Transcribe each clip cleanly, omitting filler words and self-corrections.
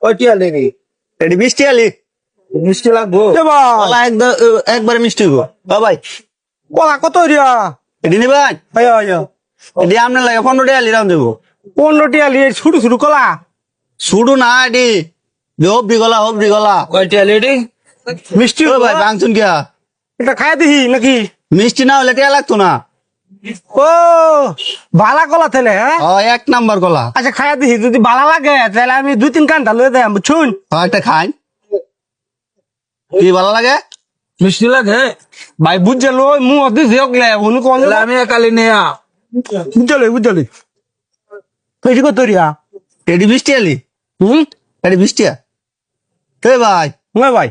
ওই টিয়ালি নি এটি 20 টিয়ালি মিষ্টি লাগবো কলা একবারে মিষ্টি গো ভাই কলা কত রিয়া এটি নিবেন আয় আয় এটি আপনার লাগে 15 টিয়ালি দাম দেবো 15 টিয়ালি ছোট ছোট কলা শুধু না এটি হবরি গলা কয় টিয়ালি এটি মিষ্টি ও ভাই ভাঙছুন কিয়া এটা খাই দিহি নাকি মিষ্টি না হলে টিয়া লাগতো না ও ভালা কলা তাহলে হ্যাঁ ও 1 নাম্বার কলা আচ্ছা খাই দিহি যদি ভালা লাগে তাহলে আমি 2-3 কান্ডা লয়ে দেয় বুঝছুন একটা খাই কি ভালো লাগে মিষ্টি লাগে ভাই বুঝছে লো মু অদি জগলে উনি কোন আমি একালি নেয়া বুঝলি তুই কত রিয়া এটি 20 টিয়ালি এটি 20 টিয়া এই ভাই নয় ভাই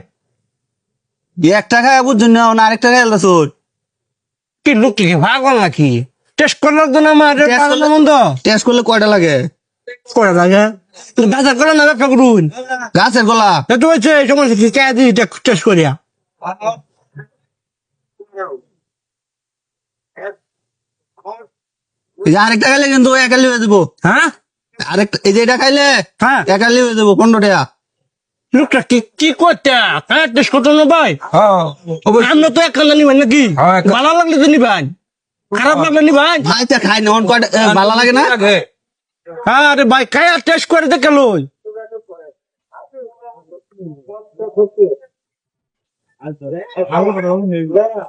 এক টাকা বুঝছেন না আরেকটা খাই আলাদা কি লোক কি ভাগল নাকি টেস্ট করার জন্য আমার মন্দ টেস্ট করলে কয়টা লাগে করে লাগে গাছা করে না ব্যবসা করুন গাছের গলা তো হচ্ছে সমস্যা কি চাই দিই টেস্ট করিয়া এই যে আরেকটা খাইলে কিন্তু একালি হয়ে যাবো হ্যাঁ আরেকটা এই যে এটা খাইলে হ্যাঁ একালি হয়ে যাবো 15 টাকা লোকটা কি করতে হ্যাঁ টেস্ট করতে না ভাই আমরা তো একখানা নিবেন নাকি ভালো লাগলে তো নিবেন খারাপ লাগলে নিবেন আচ্ছা খাই না অন কয়টা ভালো লাগে না হ্যাঁ আরে ভাই খাই আর টেস্ট করে দেখে লই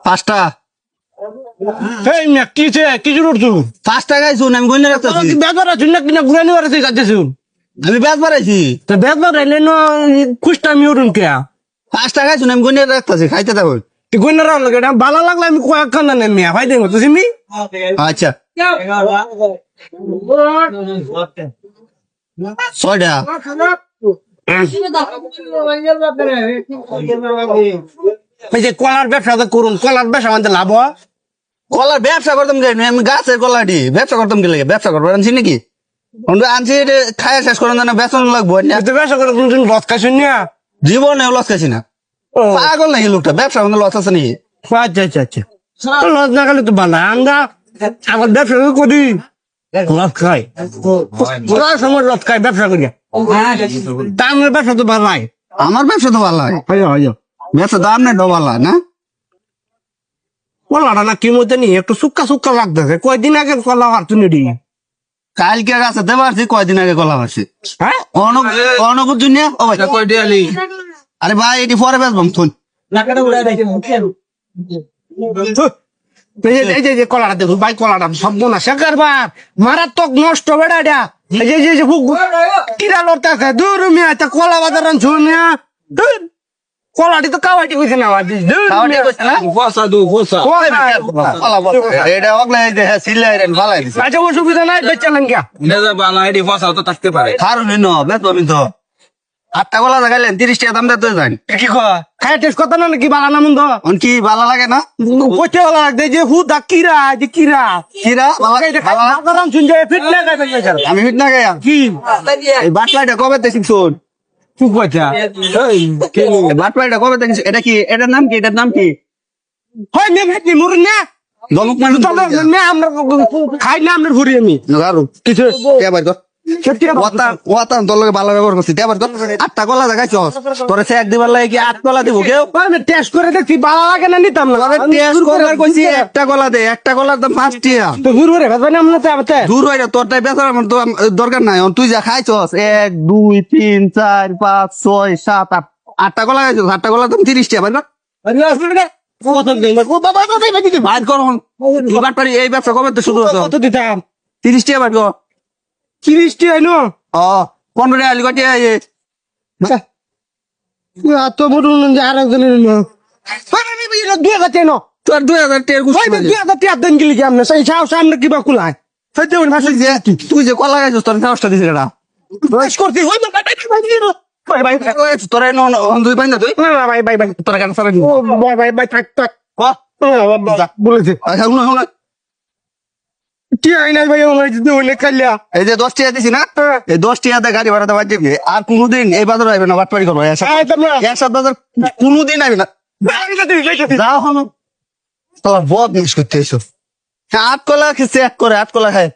পাঁচটা এই মিয়া কি জরুর তুই 5 টাকা খাইছুন আমি গইনা রাখতেছি বেদবার আছিস না কিনা ঘুরে নিবার আছে যাচ্ছিস আমি বেচ বাড়াইছি তো বেদবার এলে না খুশটা আমি উঠুন কে 5 টাকা খাইছুন আমি গইনা রাখতেছি খাইতে থাকো তুই ঘুরে না লাগে ভালো লাগলে আমি কয়েকখানা নেন মিয়া ভাই দেখো তুই মি আচ্ছা 6 টাকা এই যে কলার ব্যবসা তো করুন কলার ব্যবসা আমাদের লাভ হয় কলার ব্যবসা করতাম কেন আমি গাছের কলাটি ব্যবসা করতাম কি লাগে ব্যবসা করবো আনছি নাকি আনছি খায়া শেষ করেন না বেতন লাগবো না তুই ব্যবসা করে তুমি লস খাইছেন না জীবনে লস খাইছি না পাগল নাকি লোকটা ব্যবসা মধ্যে লস আছে নাকি আচ্ছা আচ্ছা আচ্ছা লস না গেলে তো ভালো আমরা আমার ব্যবসা করি লস খাই সময় লস খাই ব্যবসা করি তার ব্যবসা তো ভালো হয় আমার ব্যবসা তো ভালো হয় ব্যবসা দাম নেই ভালো হয় না কলাটা না কি মতো নি একটু সুক্কা লাগতেছে কয়দিন আগে কলা আর তুমি দি কালকে গাছে দেওয়া পারছি কয়দিন আগে কলা পারছি হ্যাঁ অনুভূত জুনিয়া ও ভাই আরে ভাই এটি পরে বেচবাম থুন এই যে কলাটা দেখো ভাই কলাটা সব না শেখারবার মারাত্মক নষ্ট বেড়া এটা এই যে কিরা লড়তেছে দূর মিয়া তা কলা বাজার আনছুন মিয়া কলাটি তো কাওয়াটি কইছে না খাওয়াটি কইছে না এটা ওগলা এই যে সিলাই রেন ভালাই দিছে আচ্ছা অসুবিধা নাই বেচালেন কে কারণ ন বেচবামি তো 8 টা কলা দেখাইলেন 30 টাকা দাম দিতে যান কি কয় খাই টেস্ট কথা না নাকি বালা না মন্দ অন কি ভালো লাগে না কইতে ভালো লাগবে যে হুদা কিরা কিরা ভালো এটা খাই বাজার আনছুন যে ফিট না গাইবেন বেচারা আমি ফিট না গায়া কি এই বাটলাইটা কবে তে শিখছুন তুই কইতা বাটলাইটা কবে তে এটা কি এটার নাম কি হয় মে ভেটি মুরুন না দমক মানুষ তবে মে আমরা খাই না আমরা ঘুরি আমি গারু কিছু এবার কর ওয়াতা তোর লগে ভালো ব্যবহার করছি এবার কর 8 টা কলা দেখাইছস তোরে সে এক দিবার লাগে কি 8 কলা দিব কেউ আমি টেস্ট করে দেখছি ভালো লাগে না নিতাম না টেস্ট করবার কইছি একটা কলা দে একটা কলার দাম 5 টাকা তো ঘুরু রে ভাই না আমরা তো আবার দূর হইরা তোরটাই বেচার আমার তো দরকার নাই তুই যা খাইছস 1 2 3 4 5 6 7 8 8 টা কলা খাইছস 8 টা কলা দাম 30 টাকা ভাই আরে আসলে না কত দিন ও বাবা তো ভাই কর এবার পারি এই ব্যবসা কবে তো শুরু হতো কত দিতাম 30 টাকা ভাই 30 টি আইনো ও 15 টাকা লিগটি আইয়ে এত বড় যে আরেকজনের নিলো আরে ভাই এটা 2000 নো তোর 2000 টাকা গুছ ভাই 2000 টাকা দেন গিলি কেমনে সেই সামনে কিবা কুলায় সেই দেউন ভাষা যে তুই যে কলা খাইছস তোর সাহসটা দিছিস এটা বয়স করতে হই না ভাই ভাই তোরা দুই পাই না তুই ভাই তোরা কেন সারা ও ভাই থাক বলেছে আচ্ছা শুনো কি আইনা ভাই আমার যদি হইলে কালিয়া এই যে 10 টাকা দিছি না এই 10 টাকাতে গাড়ি ভাড়া দেওয়া যাবে আর কোনোদিন এই বাজার আইবে না বাটপাড়ি করবো একসাথ বাজার কোনোদিন আইবে না যাও হনো তোর বহুত মিস করতে এসো 8 কলা খেছে 1 করে 8 কলা খায়